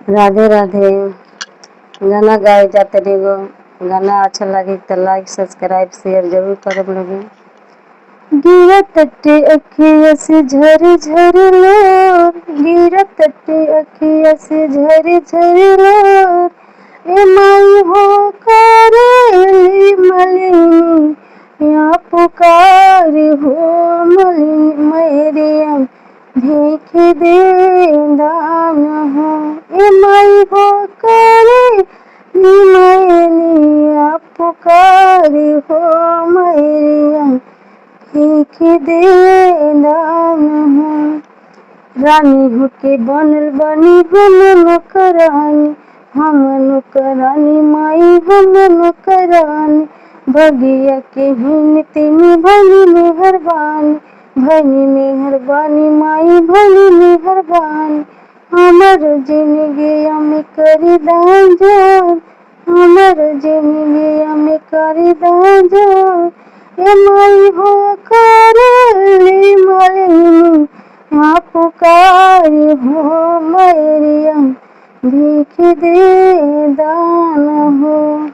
राधे राधे। गाना गाए जाते रहो। गाना अच्छा लगे तो लाइक सब्सक्राइब शेयर जरूर करब लोगे। गिरत अखिया से झरी झरी लोर, गिरत अखिया से झरी झरी लोर, ए माई हो करेली मलिनी या पुकार हो मलिनी मैरिया भीख दे दान हो, ए माई हो करे मैरिया पुकार हो मैरिया भीख दे दान हो। रानी होके बनल बनी हम नौकरानी, हम नौकरानी माई हम नौकरानी, भगिया के हिन तिनी भनी मेहरबानी, भनी मेहरबानी माई भनी मेहरबानी। हमर जिंदगिया में करी दान, हमर जिंदगिया में करी दान, ए माई हो करेली मलिनी या पुकार हो मैरिया भीख दे दान हो।